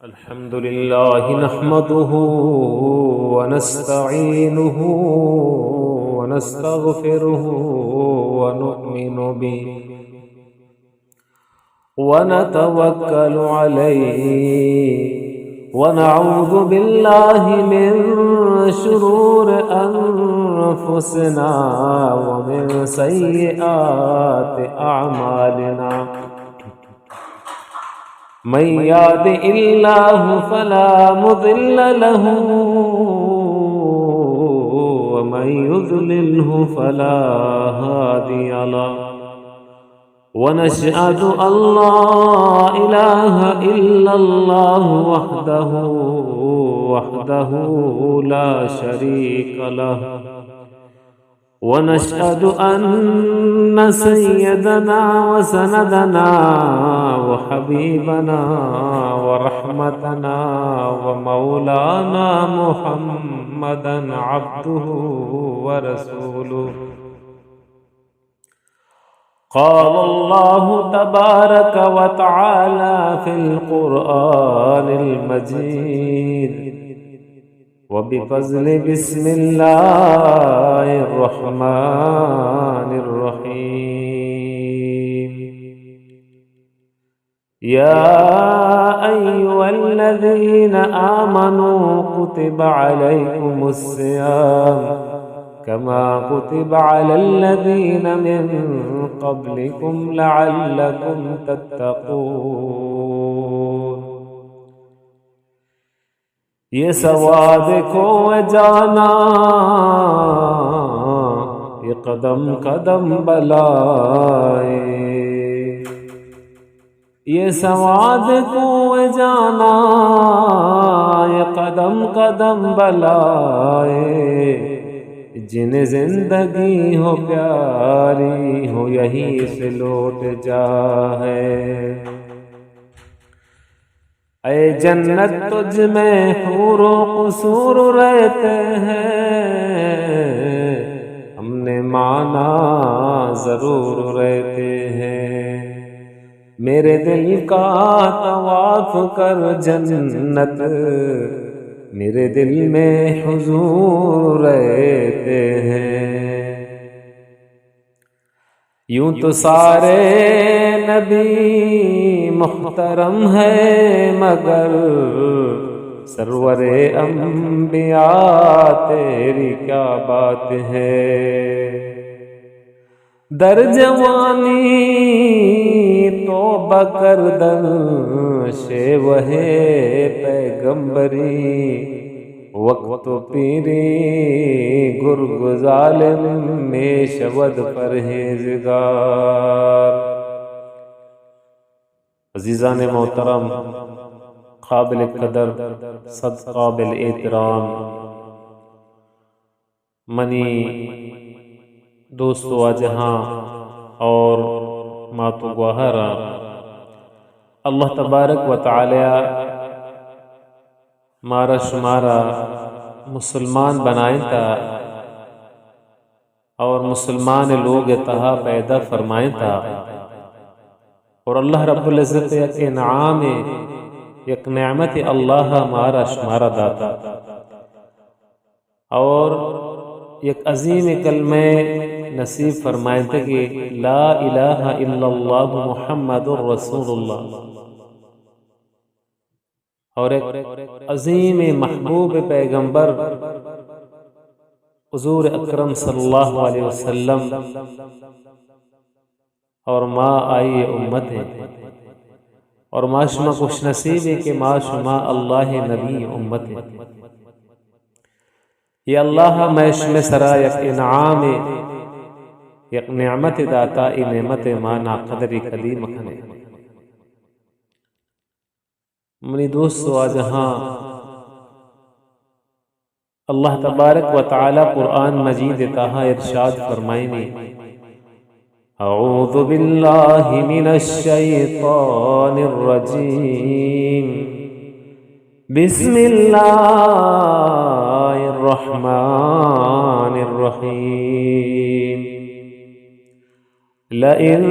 الحمد لله نحمده ونستعينه ونستغفره ونؤمن به ونتوكل عليه ونعوذ بالله من شرور أنفسنا ومن سيئات أعمالنا من يهد الله فلا مضل له ومن يضلله فلا هادي له ونشهد أن لا إله إلا الله وحده لا شريك له ونشهد أن سيدنا وسندنا وحبيبنا ورحمتنا ومولانا محمدا عبده ورسوله قال الله تبارك وتعالى في القرآن المجيد وبفضل بسم الله الرحمن الرحيم يا أيها الذين آمنوا كتب عليكم الصيام كما كتب على الذين من قبلكم لعلكم تتقون یہ سواد کو جانا یہ قدم قدم بلائے یہ سواد کو جانا یہ قدم قدم بلائے جن زندگی ہو پیاری ہو یہی سے لوٹ جائے اے جنت تجھ میں حور و قصور رہتے ہیں ہم نے مانا ضرور رہتے ہیں میرے دل کا طواف کر جنت میرے دل میں حضور رہتے ہیں یوں تو سارے نبی محترم ہے مگر سرور انبیاء تیری کیا بات ہے در جوانی توبہ کردن شیوہ پیغمبری وقت پیری گرگ ظالم میں شود پرہیزگار عزیزان محترم قابل قدر صد قابل احترام منی دوستو جہاں اور ماتو گوہرا اللہ تبارک و تعالی مارا شمارا مسلمان بنائیں تا اور مسلمان لوگ اتہا پیدا فرمائیں تا اور اللہ رب العزت ایک انعام ایک نعمت اللہ مارا شمارا داتا اور ایک عظیم کلمہ نصیب فرمائیں تھے کہ لا الہ الا اللہ محمد رسول اللہ اور ایک عظیم محبوب پیغمبر حضور اکرم صلی اللہ علیہ وسلم اور ماں آئی امت ہے اور ما شما خوش نصیب ہے کہ ما شما اللہ نبی امت ہے یہ اللہ میں شما سرا یک انعام یک نعمت داتا ای نعمت ما ناقدری کدی مکھنے منی دوستو آجہاں اللہ تبارک و تعالی قرآن مجید تاہا ارشاد فرمائنی اعوذ باللہ من الشیطان الرجیم بسم اللہ الرحمن الرحیم لئن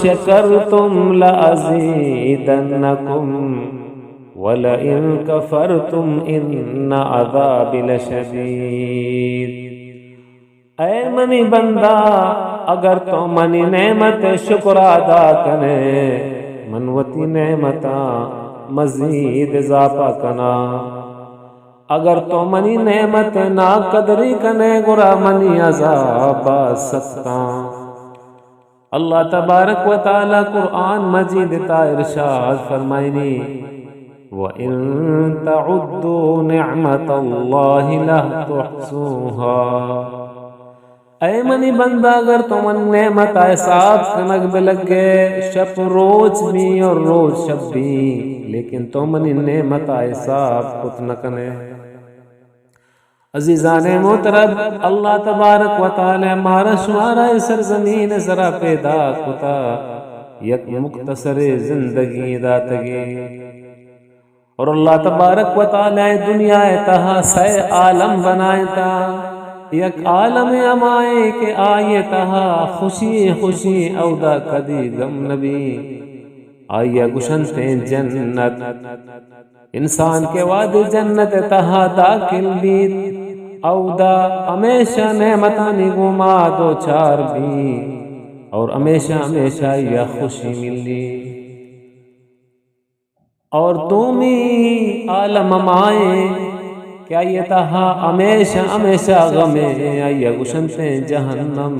شکرتم لأزیدنکم وَلَئِن كَفَرْتُمْ إِنَّ عَذَابِ لَشَدِيدٌ۔ اے منی بندہ اگر تو منی نعمت شکر ادا کنے منوتی نعمتا مزید اضافہ کنا، اگر تو منی نعمت نا قدری کنے گرا منی عذاب سکتا۔ اللہ تبارک و تعالی قرآن مجید تا ارشاد فرمائنی وَإِن تَعُدُّوا نِعْمَةَ اللَّهِ لَا تُحْصُوهَا۔ اے منی بندہ اگر تم نعمت حساب کنگ بلگے شب روز بھی اور روز شب بھی، لیکن تم منی نعمت حساب کت نہ کنے۔ عزیزان محترم، اللہ تبارک و تعالی ہمارا شمارا سرزمین ذرا پیدا کتا یک مختصر زندگی داتگی، اور اللہ تبارک و تعالی دنیا تہا سے عالم بنائتا، یک عالم امائے کہ آئیے تہا خوشی خوشی اودا کدی غم نبی، آئیے گشنتے جنت، انسان کے وعد جنت تہا داخل بھی، اودا ہمیشہ نعمتانی گما دو چار بھی، اور ہمیشہ ہمیشہ یہ خوشی ملی، اور دومی عالم امائے کیا یہ تہا ہمیشہ ہمیشہ غمیں یا گشنتے جہنم،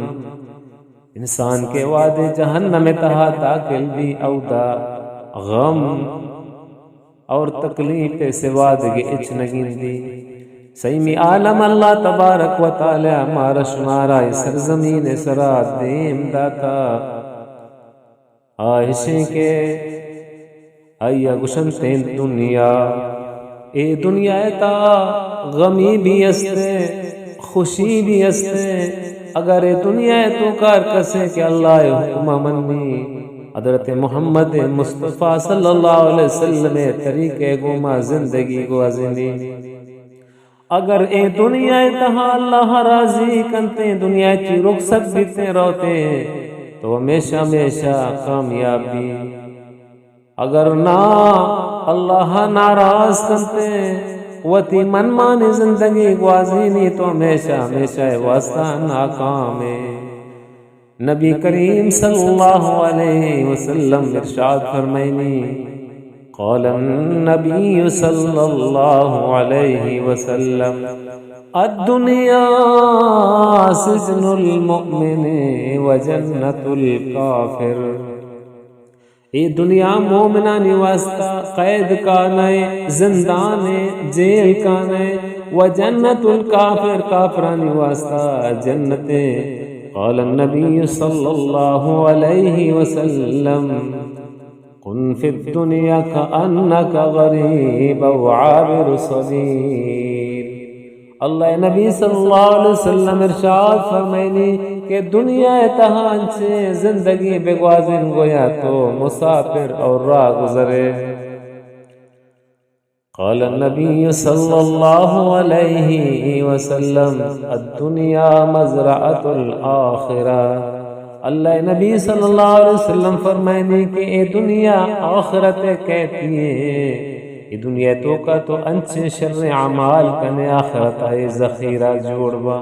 انسان کے وعد جہنم تہا داخل بھی، اودا غم اور تکلیف سے وعدگی اچ نگین دی۔ سیمی عالم اللہ تبارک و تعالی ہمارا شمارا سرزمین سرا دیم داتا، آئشیں کے آیا گشنتے دنیا، اے دنیا تا غمی بھی استے خوشی بھی استے، اگر اے دنیا تو کار کسے کہ اللہ حکم منی حضرت محمد مصطفیٰ صلی اللہ علیہ وسلم طریقے گما زندگی کو ازنی، اگر اے دنیا تہا اللہ راضی کنتے دنیا کی رخصت بیتے روتے تو ہمیشہ ہمیشہ کامیابی، اگر نہ اللہ ناراض کرتے وتی من مانی زندگی گوازینی تو ہمیشہ ہمیشہ واسطہ ناکام ہے۔ نبی کریم صلی اللہ علیہ وسلم ارشاد فرمائنی قال النبی صلی اللہ علیہ وسلم الدنیا سجن المؤمن وجنت الکافر، یہ دنیا مومنانی واسطہ قید کانے زندانے جیل کانے، و جنت الکافر کافرانی واسطہ جنتیں۔ قال النبی صلی اللہ علیہ وسلم کن فی الدنیا کأنک غریب و عابر سبیل۔ اللہ نبی صلی اللہ علیہ وسلم ارشاد فرمائنی کہ دنیا تہان سے زندگی بگوازن گویا تو مسافر اور راہ گزرے۔ قال النبی صلی اللہ علیہ وسلم الدنیا مزرعۃ الآخرہ۔ اللہ نبی صلی اللہ علیہ وسلم فرمائنی کہ اے دنیا آخرت کہتی ہے، یہ دنیا تو کا تو انچے شر اعمال کنے آخرت ہے ذخیرہ جوڑوا۔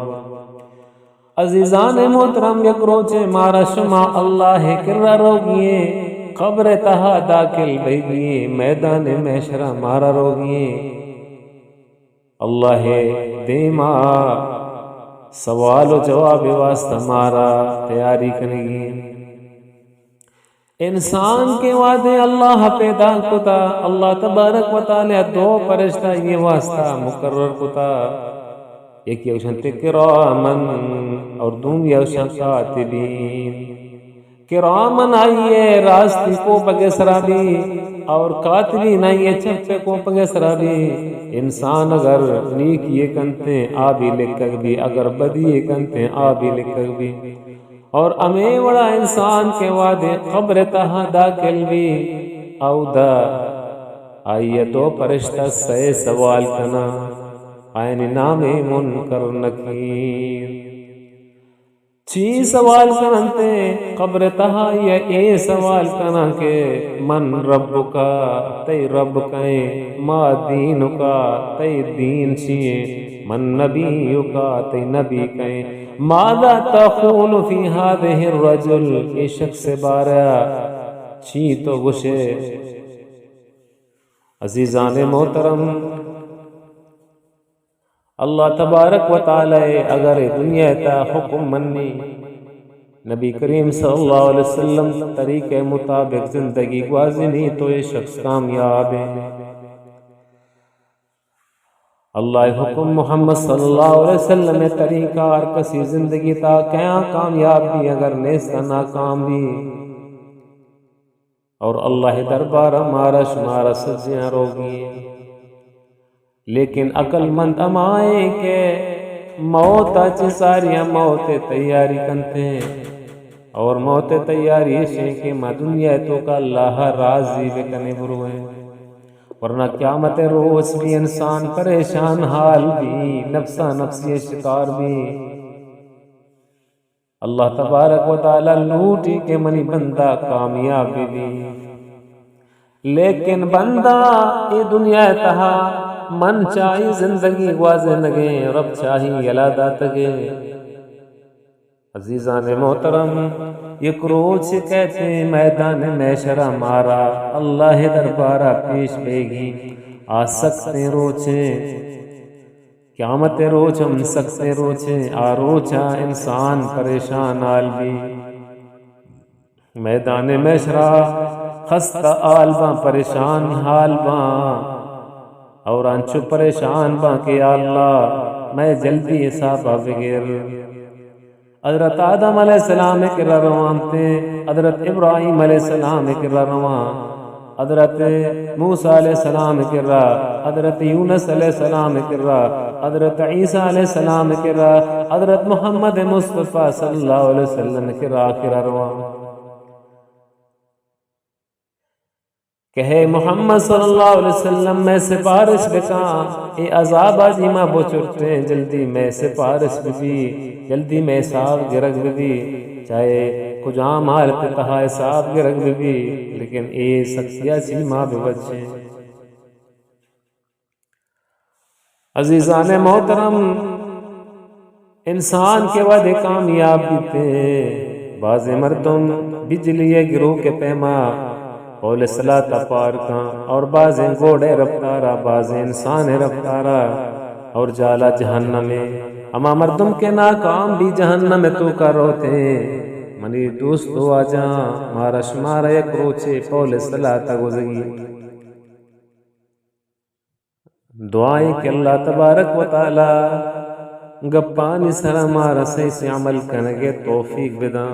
عزیزان محترم، یک روچے مارا شما اللہ کرا روگیے قبر تہا داخل بھیگیے، میدان محشر مارا روگیے، اللہ دیما سوال و جواب واسطہ مارا تیاری کرنگی۔ انسان کے وعدے اللہ پیدا کتا، اللہ تبارک و تعالی دو فرشتہ یہ واسطہ مقرر کتا، ایک یوشن کرامن اور دوم یوشن کاتبین۔ کرامن آئیے راستی کو پگے سرابی، اور کاتبین آئیے چپے کو پگے سرابی۔ انسان اگر نیک یہ کنتے آبی لکھک بھی، اگر بدی یہ کنتے آبی لکھک بھی، اور امیں وڑا انسان کے وعدے قبر تہا داخل بھی، او دا آئیے دو فرشتہ سے سوال کنا، آئین نام منکر نکیر۔ چی سوال کرنتے قبر تہا یا اے سوال کرنا کہ من رب کا تی رب کہیں، ما دین کا تی دین چیئے، من نبی کا تی نبی کہیں، ماذا تقول فی هذه الرجل، یہ شخص بارہ چی تو گشے۔ عزیزان محترم، اللہ تبارک و تعالی اگر دنیا تا حکم منی، نبی کریم صلی اللہ علیہ وسلم طریقے مطابق زندگی گزارنی تو یہ شخص کامیاب ہے۔ اللہ حکم محمد صلی اللہ علیہ وسلم طریقہ اور کسی زندگی تا کیا کامیاب بھی اگر نیستا ناکام بھی، اور اللہ دربار ہمارا شمارا سجیاں روگی۔ لیکن عقل مند امائے کہ موت اچ ساریاں موت تیاری کنتے ہیں، اور موت تیاری شے کہ ما دنیا تو کا اللہ راضی بکنے بروئے، ورنہ قیامت روز بھی انسان پریشان حال بھی، نفسا نفسی شکار بھی۔ اللہ تبارک و تعالی لوٹی کے منی بندہ کامیاب بھی، لیکن بندہ یہ دنیا تہا من چاہی زندگی گوازے لگے، رب چاہی یلادا تگے۔ عزیزان محترم، یک روز کہتے میدان محشر ہمارا اللہ دربارہ پیش بیگی آ سکتے روچے، قیامت روچ ہم سکتے روچے آ روچا انسان پریشان آل بھی۔ میدان محشر خستہ آل باں پریشان حال باں، اور انچو پریشان باں کہ یا اللہ میں جلدی حساب بغیر۔ حضرت آدم علیہ السلام کے روان تھے، حضرت ابراہیم علیہ السلام کے روان، حضرت موسیٰ علیہ السلام کے حضرت یونس علیہ السلام کے حضرت عیسیٰ علیہ السلام کے حضرت محمد مصطفیٰ صلی اللہ علیہ وسلم کے روان۔ کہے محمد صلی اللہ علیہ وسلم میں سفارش بکاں، اے عذاب عظیمہ بچرتے جلدی میں سفارش بھی، جلدی میں حساب گرگ بھی، چاہے کچھ عام حالت تہا حساب گرگ بھی، لیکن اے سکسیہ سیما بھی بچے۔ عزیزان محترم، انسان کے وعدے کامیاب بھی تھے، بعض مردم بجلی گروہ کے پیما قول صلاة پار کاں، اور بعض گھوڑے رفتارا، بعض انسان رفتارا، اور جالا جہنم میں۔ اما مردم کے ناکام بھی جہنم میں تو کا روتے، منی دوستو آجاں مارا شمارا یک روچے قول صلاة گزگی۔ دعائیں کہ اللہ تبارک و تعالی گپانی سر ہمارا صحیح سے عمل کرنے کے توفیق بداں۔